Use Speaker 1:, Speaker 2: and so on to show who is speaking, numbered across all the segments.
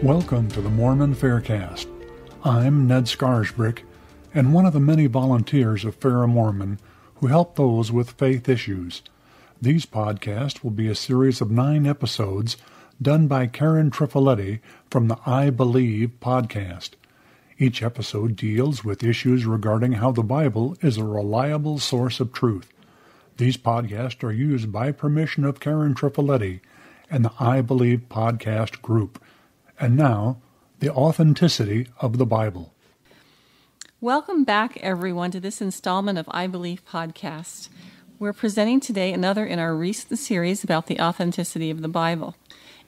Speaker 1: Welcome to the Mormon Faircast. I'm Ned Scarsbrick, and one of the many volunteers of Fair Mormon who help those with faith issues. These podcasts will be a series of 9 episodes done by Karen Trifoletti from the I Believe podcast. Each episode deals with issues regarding how the Bible is a reliable source of truth. These podcasts are used by permission of Karen Trifoletti and the I Believe podcast group. And now, the authenticity of the Bible.
Speaker 2: Welcome back, everyone, to this installment of I Believe podcast. We're presenting today another in our recent series about the authenticity of the Bible.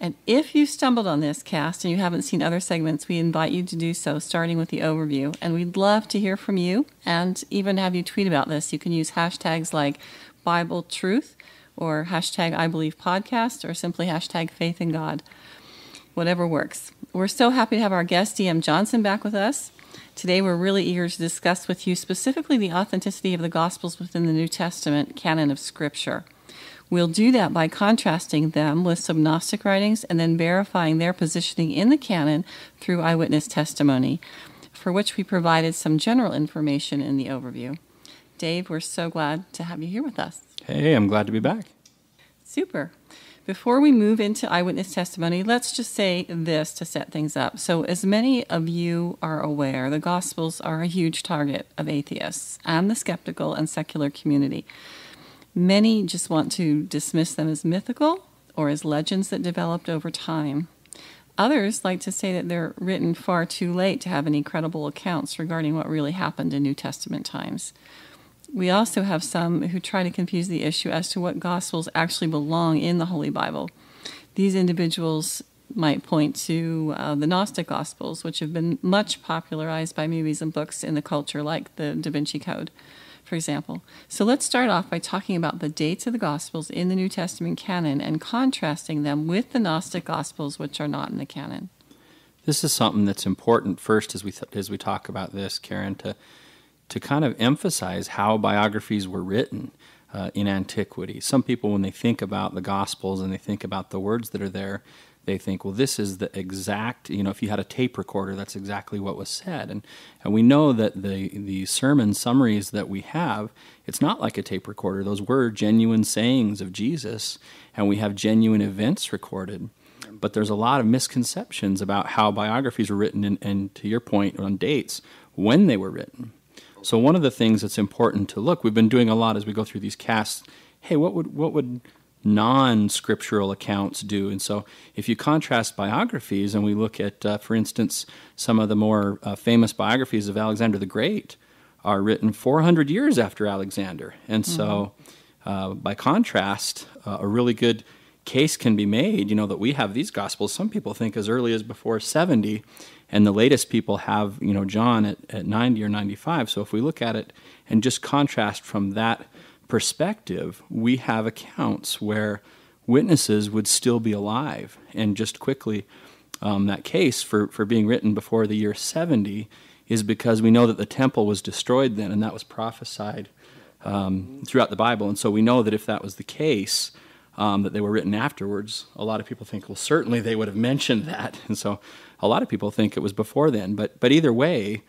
Speaker 2: And if you stumbled on this cast and you haven't seen other segments, we invite you to do so, starting with the overview. And we'd love to hear from you and even have you tweet about this. You can use hashtags like Bible Truth or hashtag I Believe Podcast or simply hashtag Faith in God. Whatever works. We're so happy to have our guest, D.M. Johnson, back with us. Today we're really eager to discuss with you specifically the authenticity of the Gospels within the New Testament canon of Scripture. We'll do that by contrasting them with some Gnostic writings and then verifying their positioning in the canon through eyewitness testimony, for which we provided some general information in the overview. Dave, we're so glad to have you here with us.
Speaker 3: Hey, I'm glad to be back.
Speaker 2: Super. Before we move into eyewitness testimony, let's just say this to set things up. So as many of you are aware, the Gospels are a huge target of atheists and the skeptical and secular community. Many just want to dismiss them as mythical or as legends that developed over time. Others like to say that they're written far too late to have any credible accounts regarding what really happened in New Testament times. We also have some who try to confuse the issue as to what Gospels actually belong in the Holy Bible. These individuals might point to the Gnostic Gospels, which have been much popularized by movies and books in the culture, like the Da Vinci Code, for example. So let's start off by talking about the dates of the Gospels in the New Testament canon and contrasting them with the Gnostic Gospels, which are not in the canon.
Speaker 3: This is something that's important first as we talk about this, Karen, to kind of emphasize how biographies were written in antiquity. Some people, when they think about the Gospels and they think about the words that are there, they think, well, this is the exact, if you had a tape recorder, that's exactly what was said. And we know that the sermon summaries that we have, it's not like a tape recorder. Those were genuine sayings of Jesus, and we have genuine events recorded. But there's a lot of misconceptions about how biographies were written, and to your point on dates, when they were written. So one of the things that's important to look, we've been doing a lot as we go through these casts, hey, what would non-scriptural accounts do? And so if you contrast biographies and we look at, for instance, some of the more famous biographies of Alexander the Great are written 400 years after Alexander. And so by contrast, a really good case can be made, that we have these Gospels, some people think as early as before 70, and the latest people have, John at 90 or 95. So if we look at it and just contrast from that perspective, we have accounts where witnesses would still be alive. And just quickly, that case for being written before the year 70 is because we know that the temple was destroyed then, and that was prophesied throughout the Bible. And so we know that if that was the case, that they were written afterwards, a lot of people think, well, certainly they would have mentioned that. And so a lot of people think it was before then. But either way,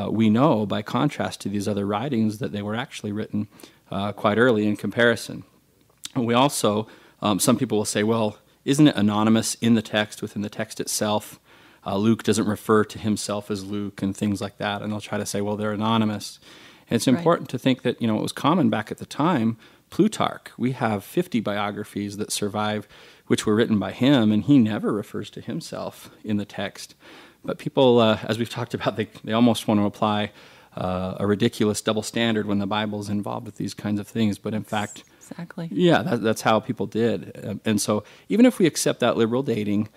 Speaker 3: we know by contrast to these other writings that they were actually written quite early in comparison. And we also, some people will say, well, isn't it anonymous in the text, within the text itself? Luke doesn't refer to himself as Luke and things like that. And they'll try to say, well, they're anonymous. And it's important to think that, it was common back at the time. Plutarch, we have 50 biographies that survive, which were written by him, and he never refers to himself in the text. But people, as we've talked about, they almost want to apply a ridiculous double standard when the Bible is involved with these kinds of things. But in fact,
Speaker 2: exactly,
Speaker 3: yeah, that's how people did. And so even if we accept that liberal dating,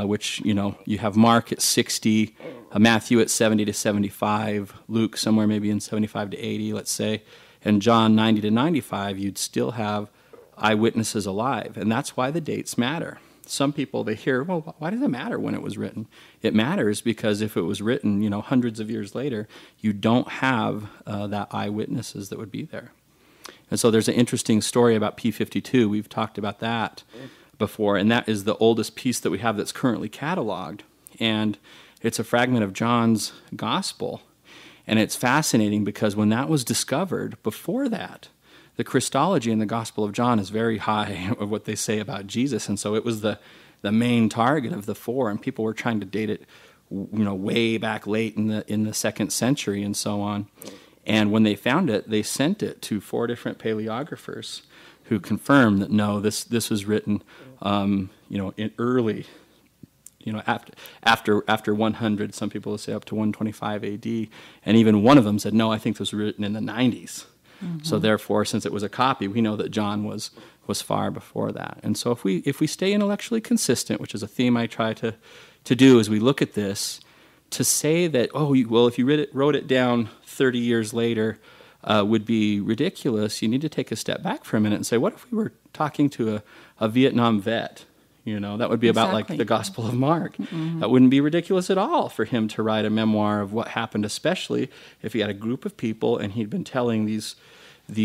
Speaker 3: which, you have Mark at 60, Matthew at 70 to 75, Luke somewhere maybe in 75 to 80, let's say, and John 90 to 95, you'd still have eyewitnesses alive. And that's why the dates matter. Some people, they hear, well, why does it matter when it was written? It matters because if it was written, hundreds of years later, you don't have that eyewitnesses that would be there. And so there's an interesting story about P52. We've talked about that before, and that is the oldest piece that we have that's currently cataloged. and it's a fragment of John's gospel. And it's fascinating because when that was discovered, before that, the Christology in the Gospel of John is very high of what they say about Jesus. And so it was the main target of the four, and people were trying to date it, way back late in the 2nd century and so on. And when they found it, they sent it to 4 different paleographers who confirmed that no, this was written, in early, after 100. Some people will say up to 125 A.D. And even one of them said, no, I think this was written in the 90s. Mm-hmm. So therefore, since it was a copy, we know that John was far before that. And so if we stay intellectually consistent, which is a theme I try to do as we look at this, to say that, if you wrote it down 30 years later would be ridiculous, you need to take a step back for a minute and say, what if we were talking to a Vietnam vet? That would be about like the Gospel of Mark. Mm-hmm. That wouldn't be ridiculous at all for him to write a memoir of what happened, especially if he had a group of people and he'd been telling these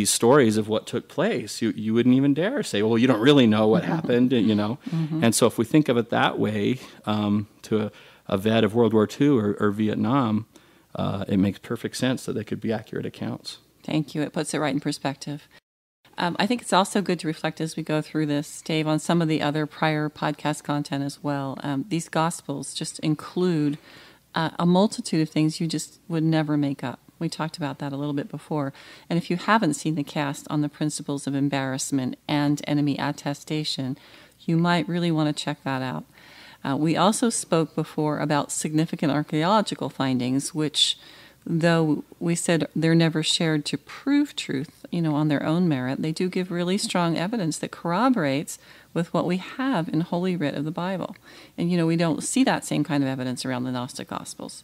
Speaker 3: stories of what took place. You wouldn't even dare say, well, you don't really know what happened, Mm-hmm. And so if we think of it that way, to a vet of World War II or Vietnam, it makes perfect sense that they could be accurate accounts.
Speaker 2: Thank you. It puts it right in perspective. I think it's also good to reflect as we go through this, Dave, on some of the other prior podcast content as well. These Gospels just include a multitude of things you just would never make up. We talked about that a little bit before. And if you haven't seen the cast on the principles of embarrassment and enemy attestation, you might really want to check that out. We also spoke before about significant archaeological findings, which, though we said they're never shared to prove truth, on their own merit, they do give really strong evidence that corroborates with what we have in Holy Writ of the Bible. And, we don't see that same kind of evidence around the Gnostic Gospels.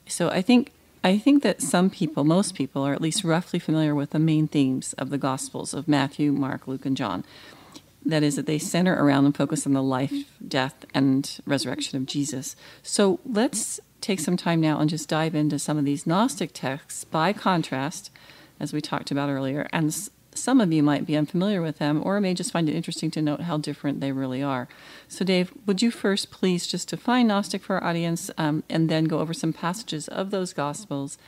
Speaker 2: So I think that most people are at least roughly familiar with the main themes of the Gospels of Matthew, Mark, Luke, and John. That is, that they center around and focus on the life, death, and resurrection of Jesus. So let's take some time now and just dive into some of these Gnostic texts by contrast, as we talked about earlier. And some of you might be unfamiliar with them or may just find it interesting to note how different they really are. So Dave, would you first please just define Gnostic for our audience and then go over some passages of those Gospels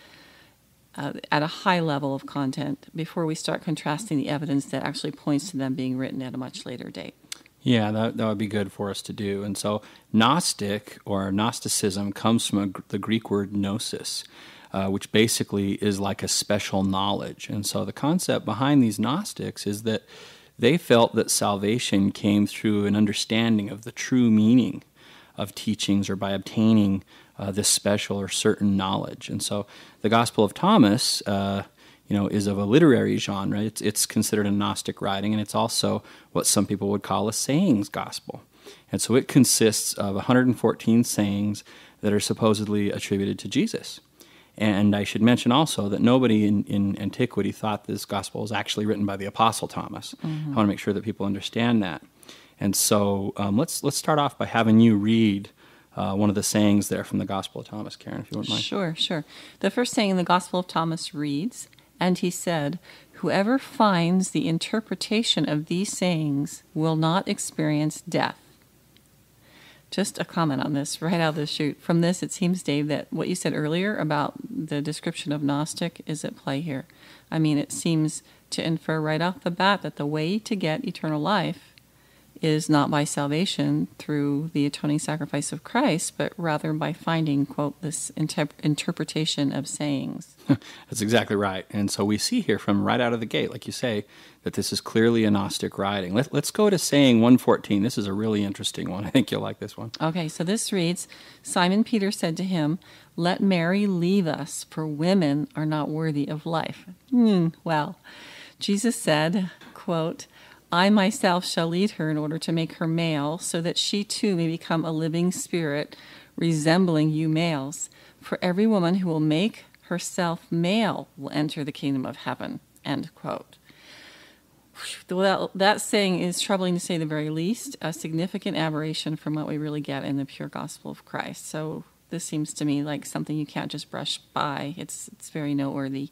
Speaker 2: at a high level of content before we start contrasting the evidence that actually points to them being written at a much later date?
Speaker 3: Yeah, that would be good for us to do. And so Gnostic or Gnosticism comes from the Greek word gnosis, which basically is like a special knowledge. And so the concept behind these Gnostics is that they felt that salvation came through an understanding of the true meaning of teachings or by obtaining this special or certain knowledge. And so the Gospel of Thomas, is of a literary genre. It's considered a Gnostic writing, and it's also what some people would call a sayings gospel. And so it consists of 114 sayings that are supposedly attributed to Jesus. And I should mention also that nobody in antiquity thought this gospel was actually written by the Apostle Thomas. Mm-hmm. I want to make sure that people understand that. And so let's start off by having you read one of the sayings there from the Gospel of Thomas, Karen, if you wouldn't mind.
Speaker 2: Sure. The first saying in the Gospel of Thomas reads, "And he said, whoever finds the interpretation of these sayings will not experience death." Just a comment on this right out of the chute. From this, it seems, Dave, that what you said earlier about the description of Gnostic is at play here. I mean, it seems to infer right off the bat that the way to get eternal life is not by salvation through the atoning sacrifice of Christ, but rather by finding, quote, this interpretation of sayings.
Speaker 3: That's exactly right. And so we see here from right out of the gate, like you say, that this is clearly a Gnostic writing. Let's go to saying 114. This is a really interesting one. I think you'll like this one.
Speaker 2: Okay, so this reads, "Simon Peter said to him, 'Let Mary leave us, for women are not worthy of life.'" Well, Jesus said, quote, "I myself shall lead her in order to make her male, so that she too may become a living spirit, resembling you males. For every woman who will make herself male will enter the kingdom of heaven." End quote. Well, that saying is troubling to say the very least, a significant aberration from what we really get in the pure gospel of Christ. So this seems to me like something you can't just brush by. It's very noteworthy.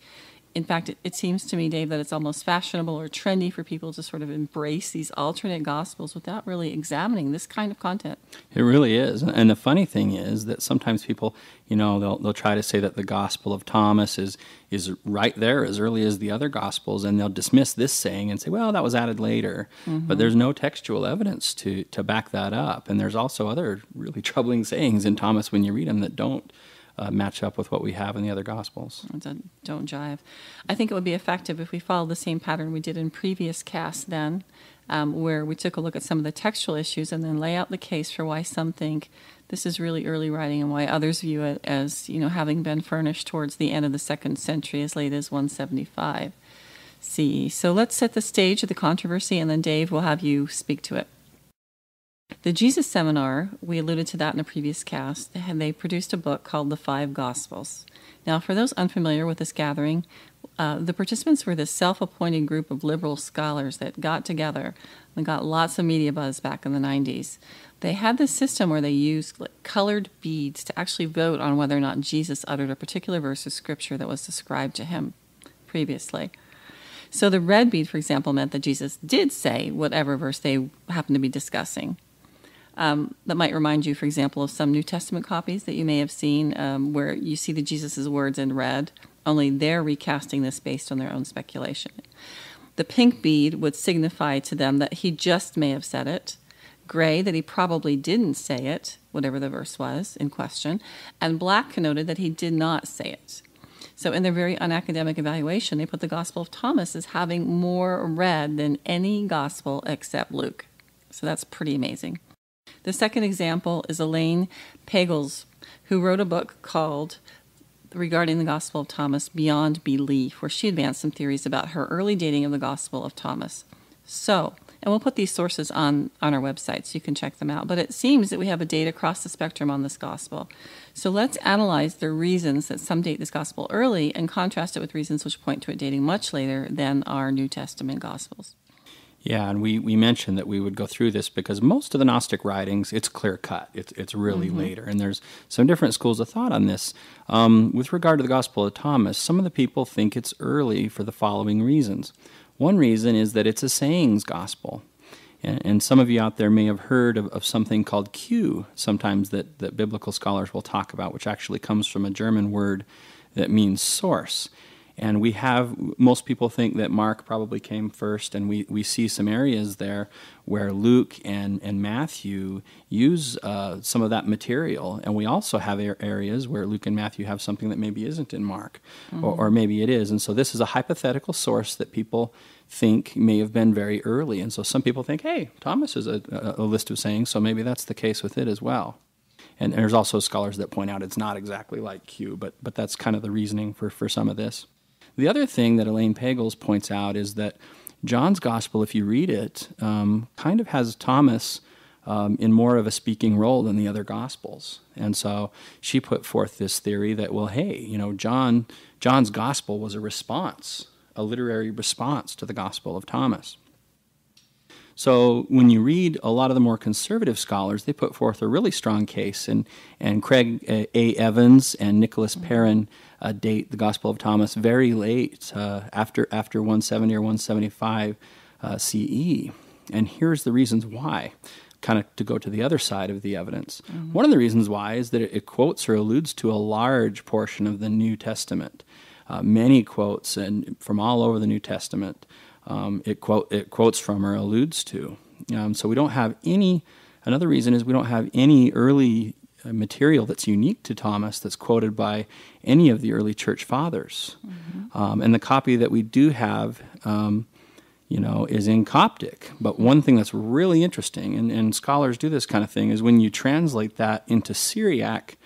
Speaker 2: In fact, it seems to me, Dave, that it's almost fashionable or trendy for people to sort of embrace these alternate gospels without really examining this kind of content.
Speaker 3: It really is. And the funny thing is that sometimes people, they'll try to say that the Gospel of Thomas is right there as early as the other Gospels, and they'll dismiss this saying and say, well, that was added later. Mm-hmm. But there's no textual evidence to back that up. And there's also other really troubling sayings in Thomas when you read them that don't match up with what we have in the other Gospels.
Speaker 2: Don't jive. I think it would be effective if we followed the same pattern we did in previous casts then, where we took a look at some of the textual issues and then lay out the case for why some think this is really early writing and why others view it as, having been furnished towards the end of the 2nd century as late as 175 CE. So let's set the stage of the controversy, and then Dave will have you speak to it. The Jesus Seminar, we alluded to that in a previous cast, and they produced a book called The 5 Gospels. Now, for those unfamiliar with this gathering, the participants were this self-appointed group of liberal scholars that got together and got lots of media buzz back in the 90s. They had this system where they used colored beads to actually vote on whether or not Jesus uttered a particular verse of Scripture that was ascribed to him previously. So the red bead, for example, meant that Jesus did say whatever verse they happened to be discussing. That might remind you, for example, of some New Testament copies that you may have seen where you see the Jesus' words in red, only they're recasting this based on their own speculation. The pink bead would signify to them that he just may have said it, gray that he probably didn't say it, whatever the verse was in question, and black connoted that he did not say it. So in their very unacademic evaluation, they put the Gospel of Thomas as having more red than any gospel except Luke. So that's pretty amazing. The second example is Elaine Pagels, who wrote a book called regarding the Gospel of Thomas, Beyond Belief, where she advanced some theories about her early dating of the Gospel of Thomas. So, and we'll put these sources on our website so you can check them out. But it seems that we have a date across the spectrum on this Gospel. So let's analyze the reasons that some date this Gospel early and contrast it with reasons which point to it dating much later than our New Testament Gospels.
Speaker 3: Yeah, and we mentioned that we would go through this because most of the Gnostic writings, it's clear-cut. It's really later, and there's some different schools of thought on this. With regard to the Gospel of Thomas, some of the people think it's early for the following reasons. One reason is that it's a sayings gospel, and some of you out there may have heard of something called Q, sometimes that biblical scholars will talk about, which actually comes from a German word that means source. And most people think that Mark probably came first, and we see some areas there where Luke and Matthew use some of that material. And we also have areas where Luke and Matthew have something that maybe isn't in Mark, or maybe it is. And so this is a hypothetical source that people think may have been very early. And so some people think, hey, Thomas is a list of sayings, so maybe that's the case with it as well. And there's also scholars that point out it's not exactly like Q, but that's kind of the reasoning for some of this. The other thing that Elaine Pagels points out is that John's Gospel, if you read it, kind of has Thomas in more of a speaking role than the other Gospels. And so she put forth this theory that, well, hey, John's Gospel was a literary response to the Gospel of Thomas. So when you read a lot of the more conservative scholars, they put forth a really strong case, and Craig A. Evans and Nicholas Perrin date the Gospel of Thomas very late, after 170 or 175 CE. And here's the reasons why, kind of to go to the other side of the evidence. One of the reasons why is that it quotes or alludes to a large portion of the New Testament. Many quotes and from all over the New Testament. It quotes from or alludes to. So we don't have another reason is we don't have any early material that's unique to Thomas that's quoted by any of the early church fathers. And the copy that we do have, is in Coptic. But one thing that's really interesting, and scholars do this kind of thing, is when you translate that into Syriac,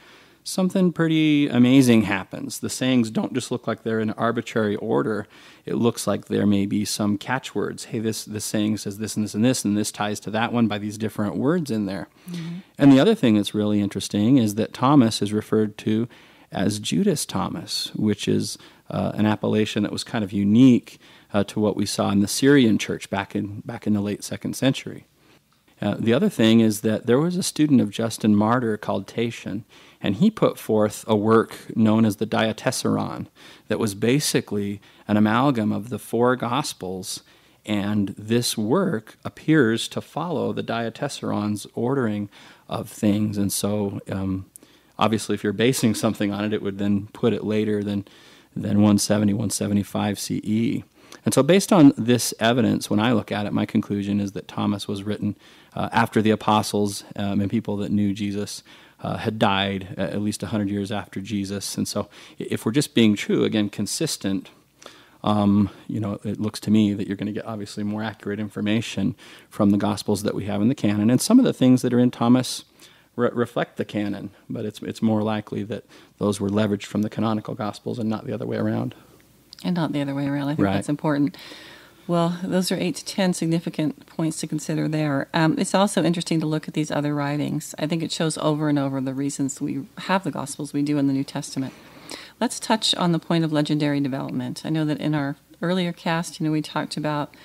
Speaker 3: something pretty amazing happens. The sayings don't just look like they're in arbitrary order. It looks like there may be some catchwords. Hey, this saying says this and this and this, and this ties to that one by these different words in there. And the other thing that's really interesting is that Thomas is referred to as Judas Thomas, which is an appellation that was kind of unique to what we saw in the Syrian church back in the late 2nd century. The other thing is that there was a student of Justin Martyr called Tatian, and he put forth a work known as the Diatessaron that was basically an amalgam of the 4 Gospels, and this work appears to follow the Diatessaron's ordering of things. And so, obviously, if you're basing something on it, it would then put it later than 170, 175 CE. And so based on this evidence, when I look at it, my conclusion is that Thomas was written after the apostles and people that knew Jesus had died at least 100 years after Jesus. And so if we're just being true, again, consistent, it looks to me that you're going to get obviously more accurate information from the Gospels that we have in the canon. And some of the things that are in Thomas reflect the canon, but it's more likely that those were leveraged from the canonical Gospels and not the other way around.
Speaker 2: And not the other way around. I think that's important. Well, those are 8 to 10 significant points to consider there. It's also interesting to look at these other writings. I think it shows over and over the reasons we have the Gospels we do in the New Testament. Let's touch on the point of legendary development. I know that in our earlier cast, we talked about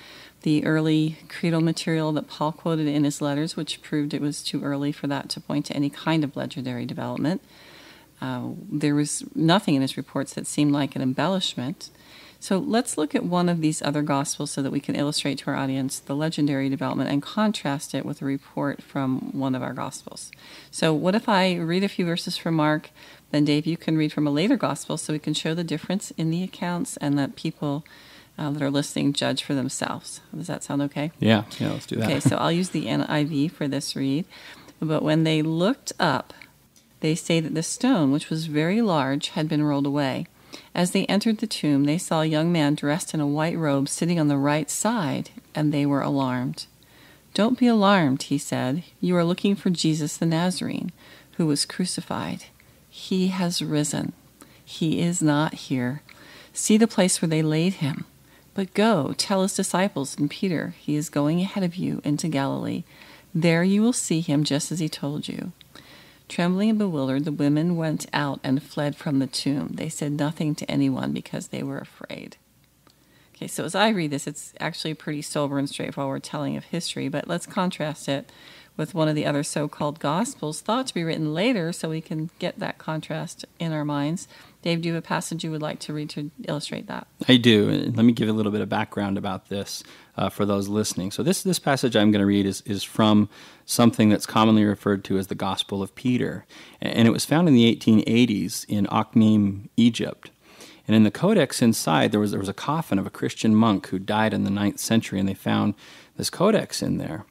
Speaker 2: the early creedal material that Paul quoted in his letters, which proved it was too early for that to point to any kind of legendary development. There was nothing in his reports that seemed like an embellishment. So let's look at one of these other Gospels so that we can illustrate to our audience the legendary development and contrast it with a report from one of our Gospels. So what if I read a few verses from Mark, then Dave, you can read from a later Gospel so we can show the difference in the accounts and that people that are listening judge for themselves. Does that sound okay?
Speaker 3: Yeah, let's do that.
Speaker 2: Okay, so I'll use the NIV for this read. But when they looked up, they say that the stone, which was very large, had been rolled away. As they entered the tomb, they saw a young man dressed in a white robe sitting on the right side, and they were alarmed. "Don't be alarmed," he said. "You are looking for Jesus the Nazarene, who was crucified. He has risen. He is not here. See the place where they laid him. But go, tell his disciples and Peter, he is going ahead of you into Galilee. There you will see him just as he told you." Trembling and bewildered, the women went out and fled from the tomb. They said nothing to anyone because they were afraid. Okay, so as I read this, it's actually a pretty sober and straightforward telling of history, but let's contrast it with one of the other so-called Gospels, thought to be written later, so we can get that contrast in our minds. Dave, do you have a passage you would like to read to illustrate that?
Speaker 3: I do. Let me give a little bit of background about this for those listening. So this passage I'm going to read is from something that's commonly referred to as the Gospel of Peter. And it was found in the 1880s in Akhmim, Egypt. And in the codex inside, there was a coffin of a Christian monk who died in the 9th century, and they found this codex in there.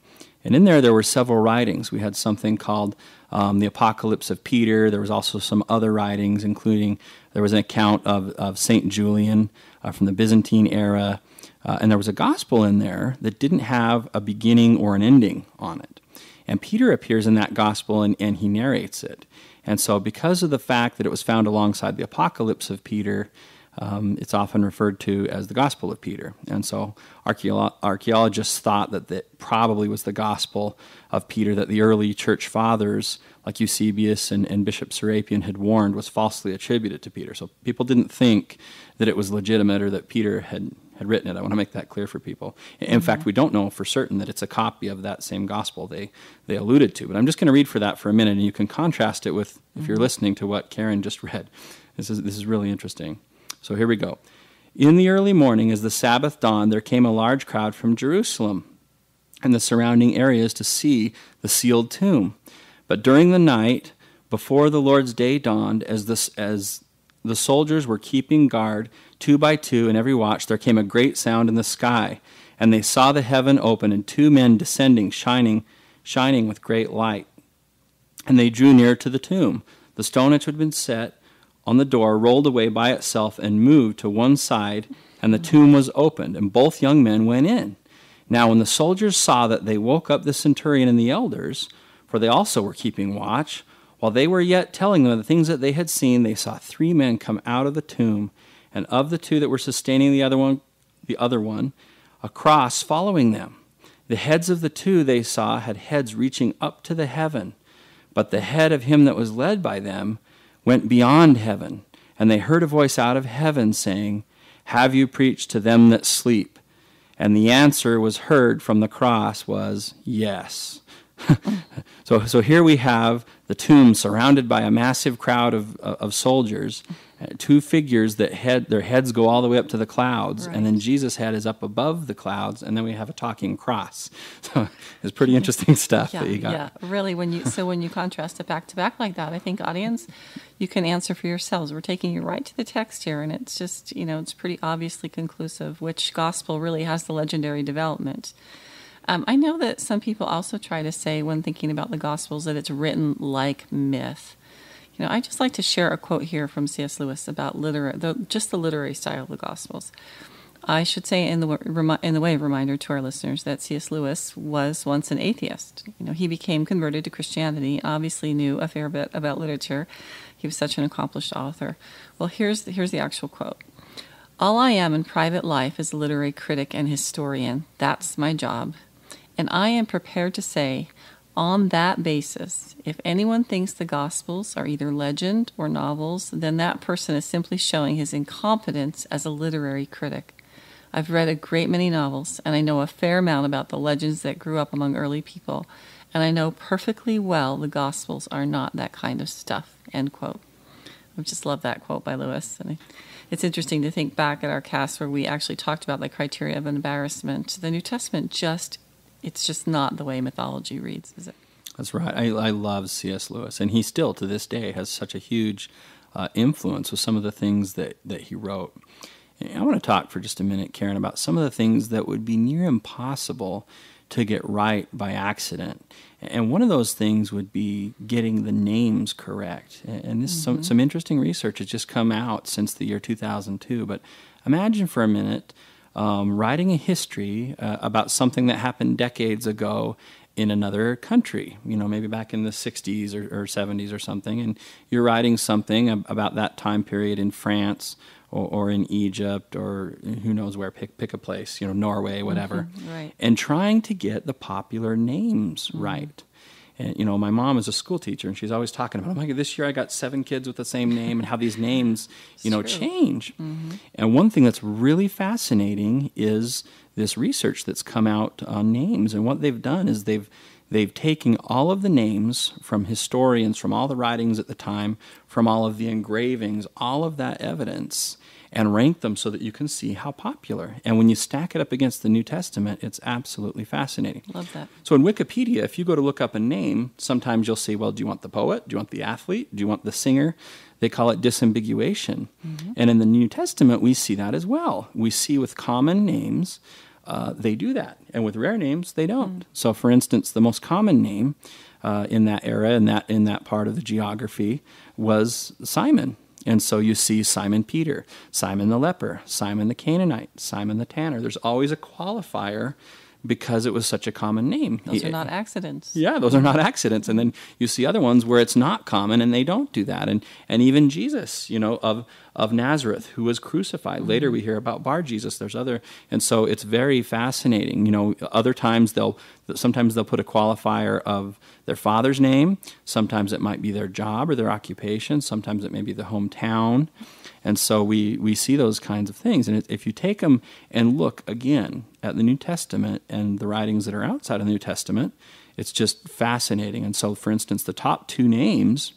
Speaker 3: And in there were several writings. We had something called the Apocalypse of Peter. There was also some other writings, including there was an account of St. Julian from the Byzantine era. And there was a gospel in there that didn't have a beginning or an ending on it. And Peter appears in that gospel and he narrates it. And so because of the fact that it was found alongside the Apocalypse of Peter, it's often referred to as the Gospel of Peter. And so archaeologists thought that that probably was the Gospel of Peter that the early church fathers, like Eusebius and Bishop Serapion, had warned was falsely attributed to Peter. So people didn't think that it was legitimate or that Peter had written it. I want to make that clear for people. In fact, we don't know for certain that it's a copy of that same gospel they alluded to. But I'm just going to read for that for a minute, and you can contrast it with, if you're listening to what Karen just read. This is really interesting. So here we go. "In the early morning, as the Sabbath dawned, there came a large crowd from Jerusalem and the surrounding areas to see the sealed tomb. But during the night, before the Lord's day dawned, as the soldiers were keeping guard 2 by 2 in every watch, there came a great sound in the sky, and they saw the heaven open and 2 men descending, shining with great light. And they drew near to the tomb. The stone which had been set on the door rolled away by itself and moved to one side, and the tomb was opened, and both young men went in. Now when the soldiers saw that, they woke up the centurion and the elders, for they also were keeping watch. While they were yet telling them the things that they had seen, they saw 3 men come out of the tomb, and of the 2 that were sustaining the other one, a cross following them. The heads of the 2 they saw had heads reaching up to the heaven, but the head of him that was led by them went beyond heaven. And they heard a voice out of heaven saying, 'Have you preached to them that sleep, And the answer was heard from the cross was yes. So here we have the tomb surrounded by a massive crowd of soldiers, two figures that their heads go all the way up to the clouds, and then Jesus' head is up above the clouds, and then we have a talking cross. So it's pretty interesting stuff that you got.
Speaker 2: Yeah, really. When you contrast it back to back like that, I think, audience, you can answer for yourselves. We're taking you right to the text here, and it's just, it's pretty obviously conclusive which gospel really has the legendary development. I know that some people also try to say, when thinking about the Gospels, that it's written like myth. I just like to share a quote here from C.S. Lewis about just the literary style of the Gospels. I should say, in the way of reminder to our listeners, that C.S. Lewis was once an atheist. He became converted to Christianity, obviously knew a fair bit about literature. He was such an accomplished author. Well, here's the actual quote. "All I am in private life is a literary critic and historian. That's my job. And I am prepared to say, on that basis, if anyone thinks the Gospels are either legend or novels, then that person is simply showing his incompetence as a literary critic. I've read a great many novels, and I know a fair amount about the legends that grew up among early people, and I know perfectly well the Gospels are not that kind of stuff," end quote. I just love that quote by Lewis. And it's interesting to think back at our cast where we actually talked about the criteria of embarrassment. The New Testament it's just not the way mythology reads, is it?
Speaker 3: That's right. I love C.S. Lewis, and he still, to this day, has such a huge influence with some of the things that he wrote. And I want to talk for just a minute, Karen, about some of the things that would be near impossible to get right by accident. And one of those things would be getting the names correct. And this some interesting research has just come out since the year 2002. But imagine for a minute writing a history about something that happened decades ago in another country, maybe back in the 60s or 70s or something, and you're writing something about that time period in France or in Egypt or who knows where, pick a place, Norway, whatever,
Speaker 2: right.
Speaker 3: And trying to get the popular names right. And, my mom is a school teacher, and she's always talking about, oh my God, this year I got 7 kids with the same name, and how these names, change. And one thing that's really fascinating is this research that's come out on names. And what they've done is they've taken all of the names from historians, from all the writings at the time, from all of the engravings, all of that evidence, and rank them so that you can see how popular. And when you stack it up against the New Testament, it's absolutely fascinating.
Speaker 2: Love that.
Speaker 3: So in Wikipedia, if you go to look up a name, sometimes you'll say, well, do you want the poet? Do you want the athlete? Do you want the singer? They call it disambiguation. And in the New Testament, we see that as well. We see with common names, they do that. And with rare names, they don't. So for instance, the most common name in that era, in that part of the geography, was Simon. And so you see Simon Peter, Simon the leper, Simon the Canaanite, Simon the tanner. There's always a qualifier because it was such a common name.
Speaker 2: Those are not accidents.
Speaker 3: Yeah, those are not accidents. And then you see other ones where it's not common and they don't do that. And even Jesus, of Nazareth, who was crucified. Later we hear about Bar Jesus. There's other, and so it's very fascinating. Other times sometimes they'll put a qualifier of their father's name. Sometimes it might be their job or their occupation. Sometimes it may be the hometown. And so we see those kinds of things. And if you take them and look again at the New Testament and the writings that are outside of the New Testament, it's just fascinating. And so, for instance, the top 2 names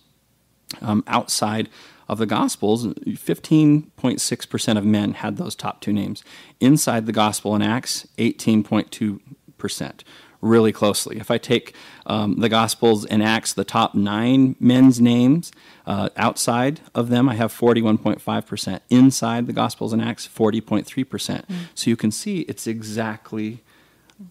Speaker 3: outside of the Gospels, 15.6% of men had those top 2 names. Inside the Gospel in Acts, 18.2%. Really closely. If I take the Gospels and Acts, the top 9 men's names, outside of them, I have 41.5%. Inside the Gospels and Acts, 40.3%. So you can see it's exactly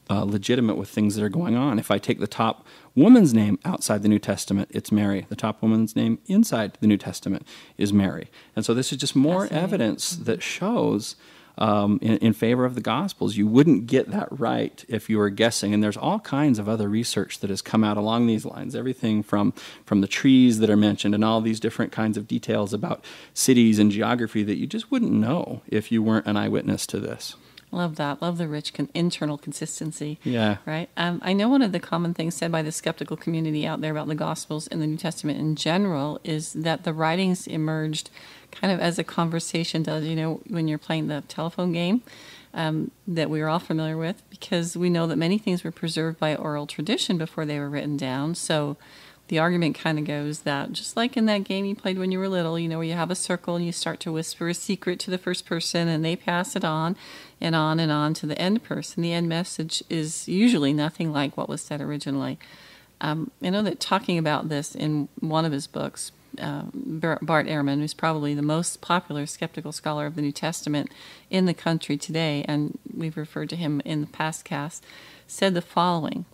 Speaker 3: legitimate with things that are going on. If I take the top woman's name outside the New Testament, it's Mary. The top woman's name inside the New Testament is Mary. And so this is just more evidence that shows in favor of the Gospels. You wouldn't get that right if you were guessing. And there's all kinds of other research that has come out along these lines. Everything from the trees that are mentioned and all these different kinds of details about cities and geography that you just wouldn't know if you weren't an eyewitness to this.
Speaker 2: Love that. Love the rich internal consistency.
Speaker 3: Yeah.
Speaker 2: Right? I know one of the common things said by the skeptical community out there about the Gospels and the New Testament in general is that the writings emerged kind of as a conversation does, when you're playing the telephone game that we're all familiar with, because we know that many things were preserved by oral tradition before they were written down. So the argument kind of goes that just like in that game you played when you were little, where you have a circle and you start to whisper a secret to the first person and they pass it on and on and on to the end person. The end message is usually nothing like what was said originally. I know that talking about this in one of his books, Bart Ehrman, who's probably the most popular skeptical scholar of the New Testament in the country today, and we've referred to him in the past cast, said the following.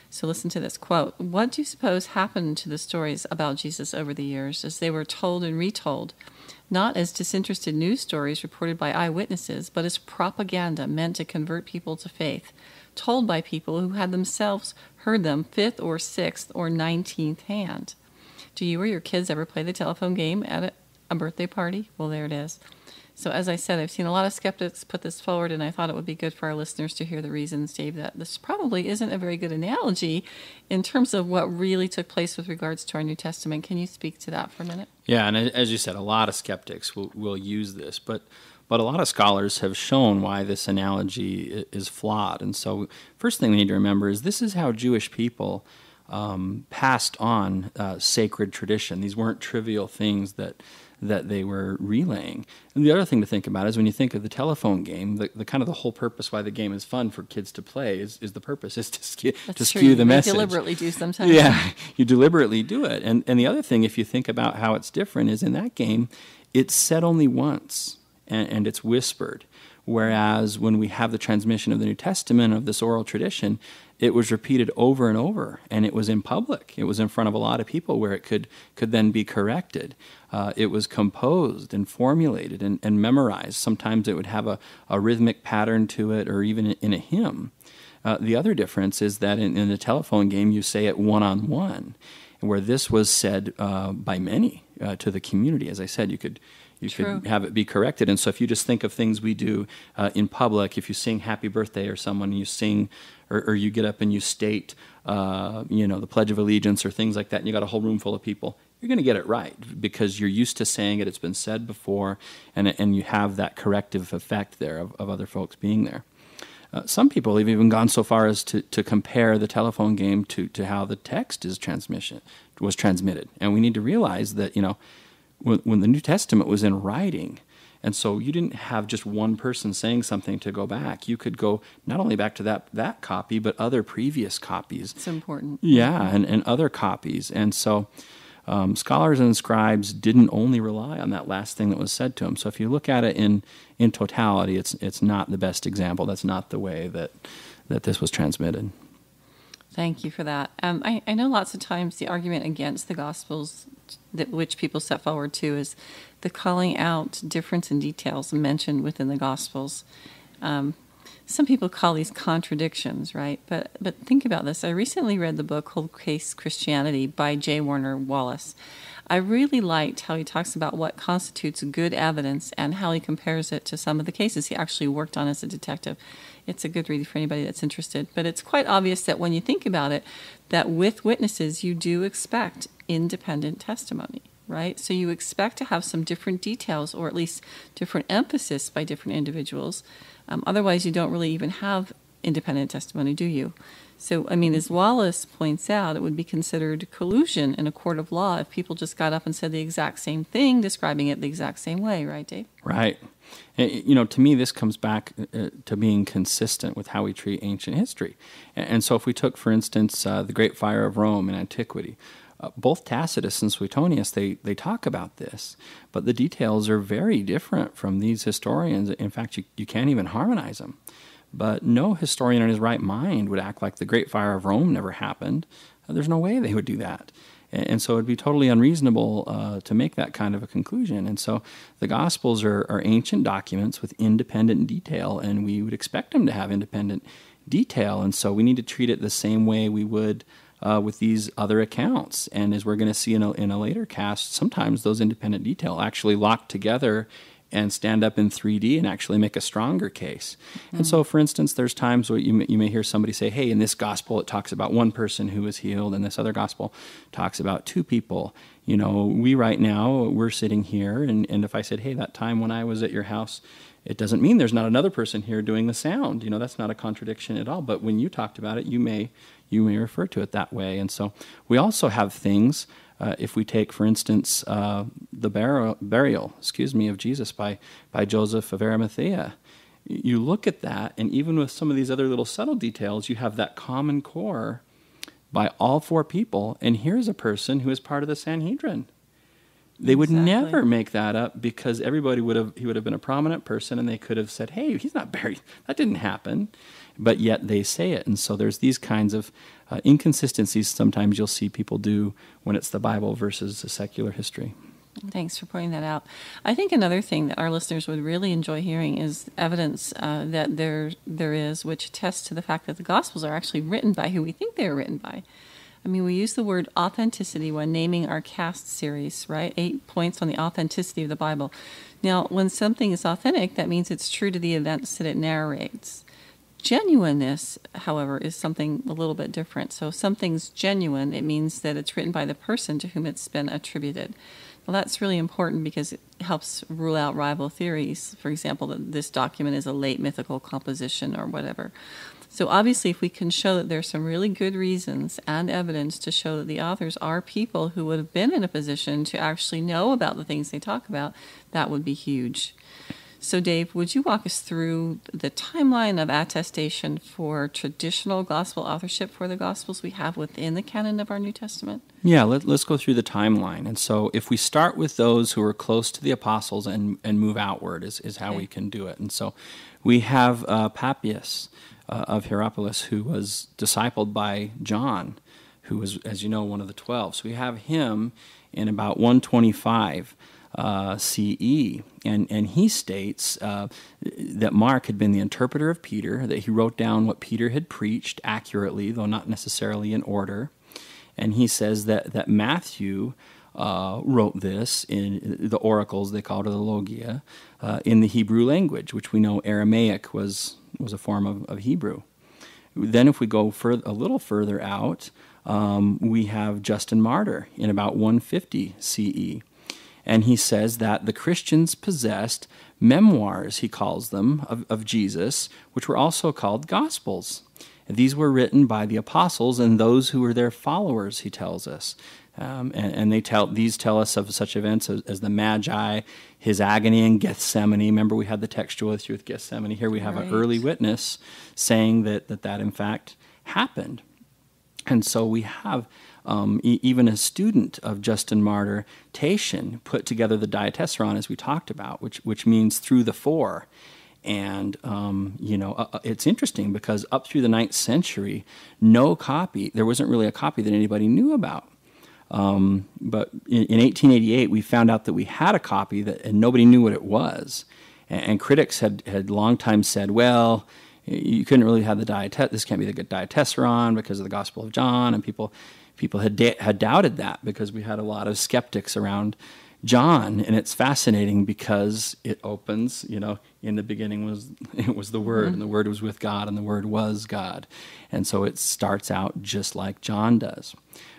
Speaker 2: So listen to this quote. "What do you suppose happened to the stories about Jesus over the years as they were told and retold, not as disinterested news stories reported by eyewitnesses, but as propaganda meant to convert people to faith, told by people who had themselves heard them fifth or sixth or 19th hand? Do you or your kids ever play the telephone game at a birthday party?" Well, there it is. So as I said, I've seen a lot of skeptics put this forward, and I thought it would be good for our listeners to hear the reasons, Dave, that this probably isn't a very good analogy in terms of what really took place with regards to our New Testament. Can you speak to that for a minute?
Speaker 3: Yeah, and as you said, a lot of skeptics will use this, but a lot of scholars have shown why this analogy is flawed. And so first thing we need to remember is this is how Jewish people passed on sacred tradition. These weren't trivial things that they were relaying. And the other thing to think about is when you think of the telephone game, the kind of the whole purpose why the game is fun for kids to play is to skew the message.
Speaker 2: You deliberately do sometimes.
Speaker 3: Yeah, you deliberately do it. And the other thing, if you think about how it's different, is in that game, it's said only once and it's whispered. Whereas when we have the transmission of the New Testament, of this oral tradition, it was repeated over and over, and it was in public. It was in front of a lot of people where it could then be corrected. It was composed and formulated and memorized. Sometimes it would have a rhythmic pattern to it, or even in a hymn. The other difference is that in the telephone game, you say it one-on-one, where this was said by many to the community. As I said, you could have it be corrected. And so if you just think of things we do in public, if you sing happy birthday or someone, you sing or you get up and you state, the Pledge of Allegiance or things like that, and you got a whole room full of people, you're going to get it right because you're used to saying it. It's been said before, and you have that corrective effect there of other folks being there. Some people have even gone so far as to compare the telephone game to how the text was transmitted. And we need to realize that, when the New Testament was in writing, and so you didn't have just one person saying something to go back. You could go not only back to that copy, but other previous copies.
Speaker 2: It's important.
Speaker 3: Yeah, and other copies. And so scholars and scribes didn't only rely on that last thing that was said to them. So if you look at it in totality, it's not the best example. That's not the way that this was transmitted.
Speaker 2: Thank you for that. I know lots of times the argument against the Gospels which people set forward to is the calling out difference in details mentioned within the Gospels. Some people call these contradictions, right? But think about this. I recently read the book Cold Case Christianity by J. Warner Wallace. I really liked how he talks about what constitutes good evidence and how he compares it to some of the cases he actually worked on as a detective. It's a good read for anybody that's interested. But it's quite obvious that when you think about it, that with witnesses, you do expect independent testimony, right? So you expect to have some different details or at least different emphasis by different individuals. Otherwise, you don't really even have independent testimony, do you? So, as Wallace points out, it would be considered collusion in a court of law if people just got up and said the exact same thing, describing it the exact same way, right, Dave?
Speaker 3: Right. And, to me, this comes back to being consistent with how we treat ancient history. And so if we took, for instance, the Great Fire of Rome in antiquity, both Tacitus and Suetonius, they talk about this, but the details are very different from these historians. In fact, you can't even harmonize them. But no historian in his right mind would act like the Great Fire of Rome never happened. There's no way they would do that. And so it'd be totally unreasonable to make that kind of a conclusion. And so the Gospels are ancient documents with independent detail, and we would expect them to have independent detail. And so we need to treat it the same way we would with these other accounts. And as we're going to see in a later cast, sometimes those independent detail actually lock together and stand up in 3D and actually make a stronger case. And so, for instance, there's times where you may hear somebody say, hey, in this gospel it talks about one person who was healed, and this other gospel talks about two people. You know, we're sitting here, and if I said, hey, that time when I was at your house, it doesn't mean there's not another person here doing the sound. You know, that's not a contradiction at all. But when you talked about it, you may refer to it that way. And so we also have things, if we take, for instance, the burial of Jesus by Joseph of Arimathea. You look at that, and even with some of these other little subtle details, you have that common core by all four people. And here's a person who is part of the Sanhedrin. They would never make that up, because he would have been a prominent person, and they could have said, hey, he's not buried. That didn't happen. But yet they say it. And so there's these kinds of inconsistencies sometimes you'll see people do when it's the Bible versus the secular history.
Speaker 2: Thanks for pointing that out. I think another thing that our listeners would really enjoy hearing is evidence that there is, which attests to the fact that the Gospels are actually written by who we think they are written by. I mean, we use the word authenticity when naming our cast series, right? 8 points on the authenticity of the Bible. Now, when something is authentic, that means it's true to the events that it narrates. Genuineness, however, is something a little bit different. So if something's genuine, it means that it's written by the person to whom it's been attributed. Well, that's really important because it helps rule out rival theories. For example, that this document is a late mythical composition or whatever. So obviously, if we can show that there's some really good reasons and evidence to show that the authors are people who would have been in a position to actually know about the things they talk about, that would be huge. So Dave, would you walk us through the timeline of attestation for traditional gospel authorship for the Gospels we have within the canon of our New Testament?
Speaker 3: Yeah, let's go through the timeline. And so if we start with those who are close to the apostles and move outward is how we can do it. And so we have Papias of Hierapolis, who was discipled by John, who was, as you know, one of the 12. So we have him in about 125 CE, and he states that Mark had been the interpreter of Peter, that he wrote down what Peter had preached accurately, though not necessarily in order. And he says that Matthew wrote this in the oracles, they called it the Logia, in the Hebrew language, which we know Aramaic was a form of Hebrew. Then if we go a little further out, we have Justin Martyr in about 150 CE. And he says that the Christians possessed memoirs, he calls them, of Jesus, which were also called Gospels. These were written by the apostles and those who were their followers, he tells us. And these tell us of such events as the Magi, his agony in Gethsemane. Remember, we had the textual issue with Gethsemane. Here we have an early witness saying that in fact happened. And so we have even a student of Justin Martyr, Tatian, put together the Diatessaron, as we talked about, which means through the four. And, it's interesting because up through the 9th century, there wasn't really a copy that anybody knew about. But in 1888, we found out that we had a copy and nobody knew what it was. And critics had long time said, well, you couldn't really have this can't be the good Diatessaron because of the Gospel of John, and people had doubted that because we had a lot of skeptics around John, and it's fascinating because it opens, in the beginning was the Word, and the Word was with God, and the Word was God. And so it starts out just like John does.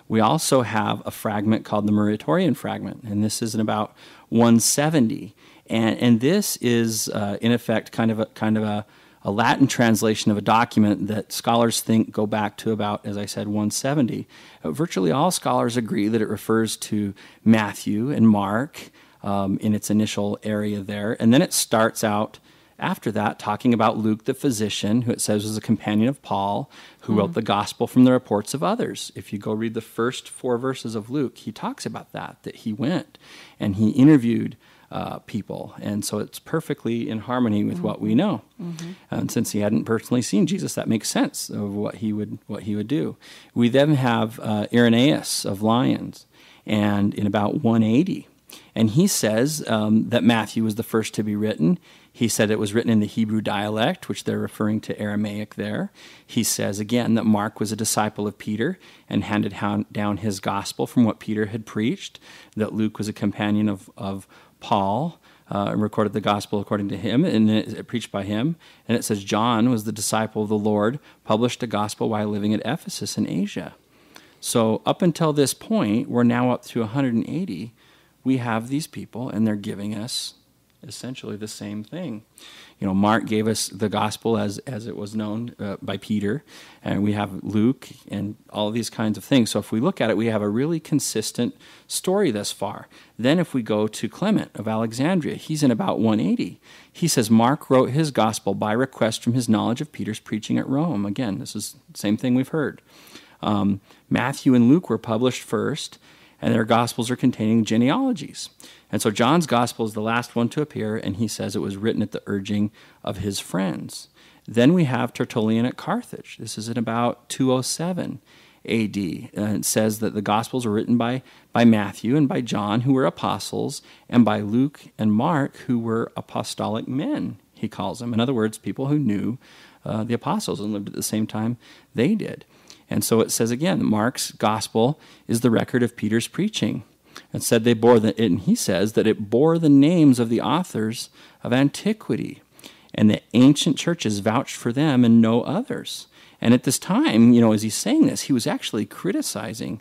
Speaker 3: We also have a fragment called the Muratorian fragment, and this is in about 170. And this is, in effect, kind of a Latin translation of a document that scholars think go back to about, as I said, 170. Virtually all scholars agree that it refers to Matthew and Mark in its initial area there. And then it starts out after that talking about Luke the physician, who it says was a companion of Paul, who wrote the gospel from the reports of others. If you go read the first 4 verses of Luke, he talks about that he went and he interviewed people, and so it's perfectly in harmony with what we know. And since he hadn't personally seen Jesus, that makes sense of what he would do. We then have Irenaeus of Lyons, and in about 180, and he says that Matthew was the first to be written. He said it was written in the Hebrew dialect, which they're referring to Aramaic there. He says again that Mark was a disciple of Peter and handed down his gospel from what Peter had preached, that Luke was a companion of Paul, recorded the gospel according to him, and it preached by him. And it says John was the disciple of the Lord, published the gospel while living at Ephesus in Asia. So up until this point, we're now up to 180. We have these people, and they're giving us essentially the same thing. Mark gave us the gospel as it was known by Peter, and we have Luke and all of these kinds of things. So if we look at it, we have a really consistent story thus far. Then if we go to Clement of Alexandria, he's in about 180. He says Mark wrote his gospel by request from his knowledge of Peter's preaching at Rome. Again, this is the same thing we've heard. Matthew and Luke were published first, and their gospels are containing genealogies. And so John's gospel is the last one to appear, and he says it was written at the urging of his friends. Then we have Tertullian at Carthage. This is in about 207 AD. And it says that the gospels were written by Matthew and by John, who were apostles, and by Luke and Mark, who were apostolic men, he calls them. In other words, people who knew the apostles and lived at the same time they did. And so it says again, Mark's gospel is the record of Peter's preaching. And said they bore and he says that it bore the names of the authors of antiquity, and the ancient churches vouched for them and no others. And at this time, as he's saying this, he was actually criticizing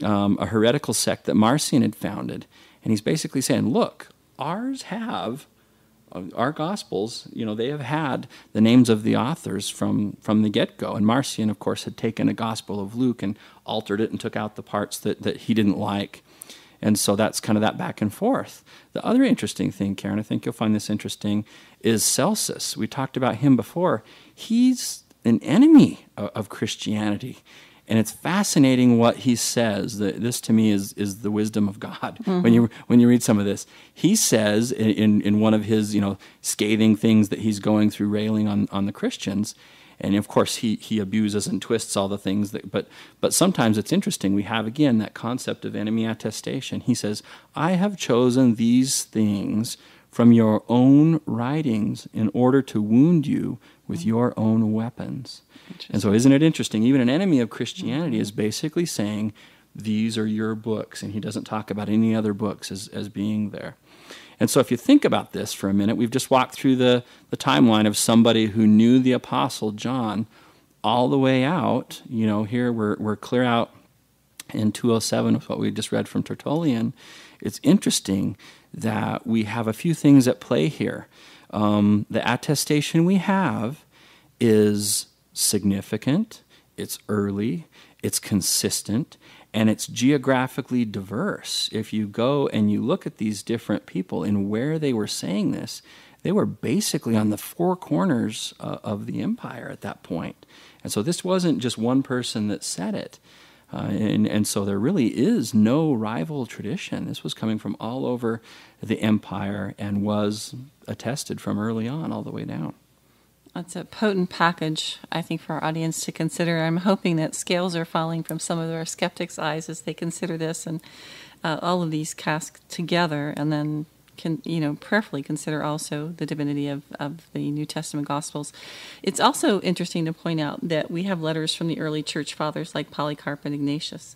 Speaker 3: a heretical sect that Marcion had founded. And he's basically saying, look, our Gospels, they have had the names of the authors from the get-go. And Marcion, of course, had taken a Gospel of Luke and altered it and took out the parts that he didn't like. And so that's kind of that back and forth. The other interesting thing, Karen, I think you'll find this interesting, is Celsus. We talked about him before. He's an enemy of Christianity. And it's fascinating what he says. This, to me, is the wisdom of God. Mm-hmm. When you read some of this, he says in one of his scathing things that he's going through, railing on the Christians. And of course, he abuses and twists all the things but sometimes it's interesting. We have again that concept of enemy attestation. He says, "I have chosen these things from your own writings in order to wound you with your own weapons." And so, isn't it interesting? Even an enemy of Christianity is basically saying, "These are your books," and he doesn't talk about any other books as being there. And so if you think about this for a minute, we've just walked through the timeline of somebody who knew the Apostle John all the way out. Here we're clear out in 207 with what we just read from Tertullian. It's interesting that we have a few things at play here. The attestation we have is significant, it's early, it's consistent, and it's geographically diverse. If you go and you look at these different people and where they were saying this, they were basically on the four corners of the empire at that point. And so this wasn't just one person that said it. And so there really is no rival tradition. This was coming from all over the empire and was attested from early on all the way down.
Speaker 2: That's a potent package, I think, for our audience to consider. I'm hoping that scales are falling from some of our skeptics' eyes as they consider this and all of these cast together, and then can prayerfully consider also the divinity of the New Testament Gospels. It's also interesting to point out that we have letters from the early church fathers like Polycarp and Ignatius.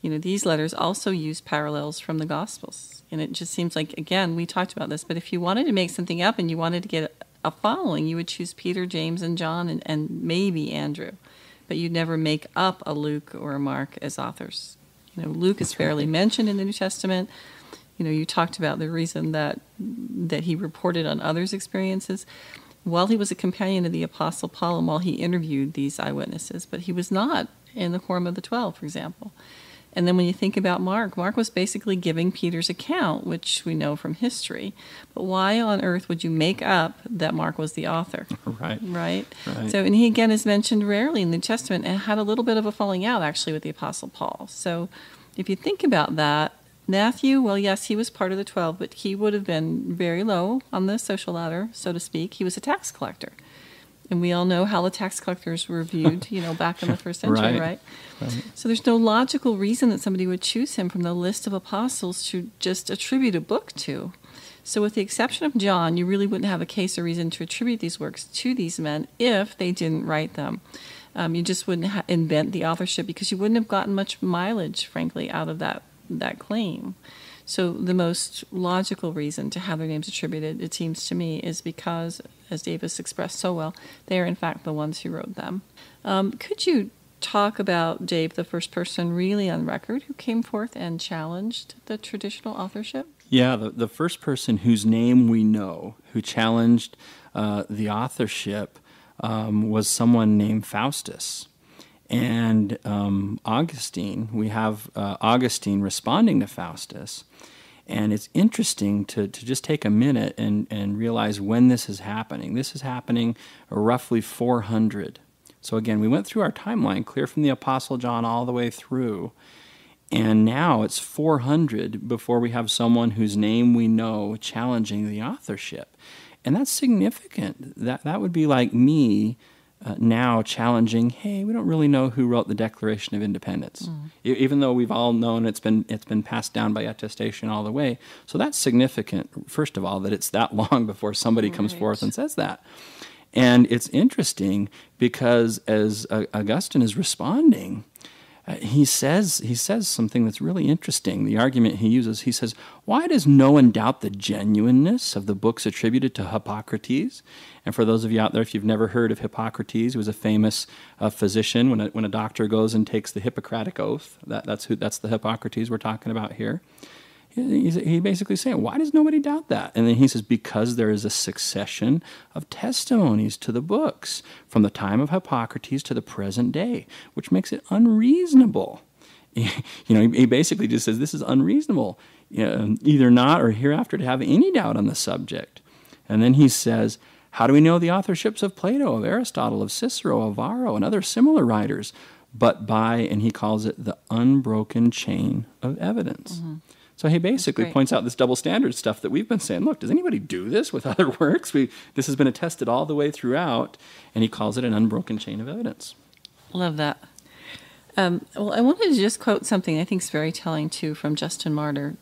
Speaker 2: These letters also use parallels from the Gospels. And it just seems like, again, we talked about this, but if you wanted to make something up and you wanted to get a following, you would choose Peter, James, and John, and maybe Andrew. But you'd never make up a Luke or a Mark as authors. Luke is barely mentioned in the New Testament. You talked about the reason that he reported on others' experiences while he was a companion of the Apostle Paul and while he interviewed these eyewitnesses. But he was not in the Quorum of the 12, for example. And then when you think about Mark was basically giving Peter's account, which we know from history. But why on earth would you make up that Mark was the author? Right. So, and he again is mentioned rarely in the New Testament and had a little bit of a falling out actually with the Apostle Paul. So if you think about that, Matthew, well, yes, he was part of the 12, but he would have been very low on the social ladder, so to speak. He was a tax collector. And we all know how the tax collectors were viewed, back in the first century, right? So there's no logical reason that somebody would choose him from the list of apostles to just attribute a book to. So with the exception of John, you really wouldn't have a case or reason to attribute these works to these men if they didn't write them. You just wouldn't invent the authorship because you wouldn't have gotten much mileage, frankly, out of that claim. So the most logical reason to have their names attributed, it seems to me, is because, as Davis expressed so well, they are in fact the ones who wrote them. Could you talk about, Dave, the first person really on record who came forth and challenged the traditional authorship?
Speaker 3: Yeah, the first person whose name we know who challenged the authorship was someone named Faustus. And Augustine, we have Augustine responding to Faustus. And it's interesting to just take a minute and realize when this is happening. This is happening roughly 400. So again, we went through our timeline, clear from the Apostle John all the way through. And now it's 400 before we have someone whose name we know challenging the authorship. And that's significant. That would be like me now challenging, hey, we don't really know who wrote the Declaration of Independence, even though we've all known it's been passed down by attestation all the way. So that's significant, first of all, that it's that long before somebody comes forth and says that. And it's interesting because as Augustine is responding, he says something that's really interesting. The argument he uses, he says, why does no one doubt the genuineness of the books attributed to Hippocrates? And for those of you out there, if you've never heard of Hippocrates, he was a famous physician. When a doctor goes and takes the Hippocratic Oath, that's the Hippocrates we're talking about here. He basically saying, why does nobody doubt that? And then he says, because there is a succession of testimonies to the books from the time of Hippocrates to the present day, which makes it unreasonable. He basically just says this is unreasonable, either not or hereafter to have any doubt on the subject. And then he says, how do we know the authorships of Plato, of Aristotle, of Cicero, of Varro, and other similar writers? But by, and he calls it the unbroken chain of evidence. Mm-hmm. So he basically points out this double standard stuff that we've been saying. Look, does anybody do this with other works? This has been attested all the way throughout, and he calls it an unbroken chain of evidence.
Speaker 2: Love that. Well, I wanted to just quote something I think is very telling, too, from Justin Martyr.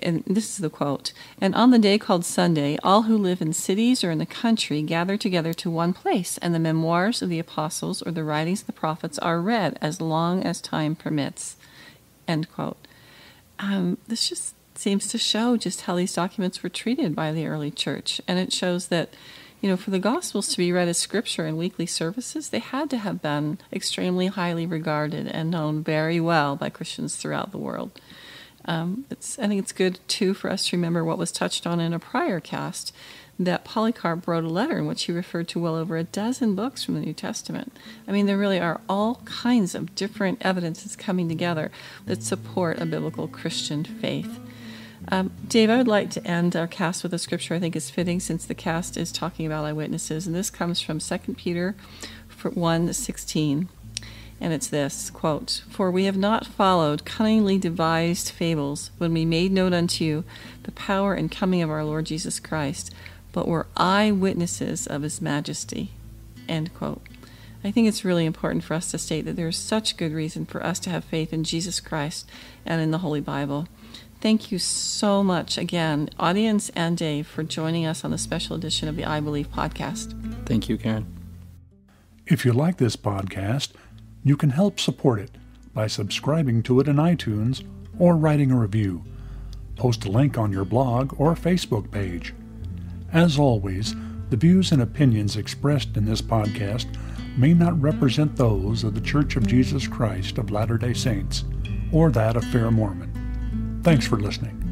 Speaker 2: And this is the quote. And on the day called Sunday, all who live in cities or in the country gather together to one place, and the memoirs of the apostles or the writings of the prophets are read as long as time permits. End quote. This just seems to show just how these documents were treated by the early church. And it shows that, for the Gospels to be read as scripture in weekly services, they had to have been extremely highly regarded and known very well by Christians throughout the world. I think it's good, too, for us to remember what was touched on in a prior cast, that Polycarp wrote a letter in which he referred to well over a dozen books from the New Testament. I mean, there really are all kinds of different evidences coming together that support a biblical Christian faith. Dave, I would like to end our cast with a scripture I think is fitting, since the cast is talking about eyewitnesses, and this comes from 2 Peter 1:16. And it's this, quote, "For we have not followed cunningly devised fables when we made known unto you the power and coming of our Lord Jesus Christ, but were eyewitnesses of his majesty." End quote. I think it's really important for us to state that there's such good reason for us to have faith in Jesus Christ and in the Holy Bible. Thank you so much again, audience and Dave, for joining us on the special edition of the I Believe podcast.
Speaker 3: Thank you, Karen.
Speaker 1: If you like this podcast, you can help support it by subscribing to it in iTunes or writing a review. Post a link on your blog or Facebook page. As always, the views and opinions expressed in this podcast may not represent those of the Church of Jesus Christ of Latter-day Saints or that of Fair Mormon. Thanks for listening.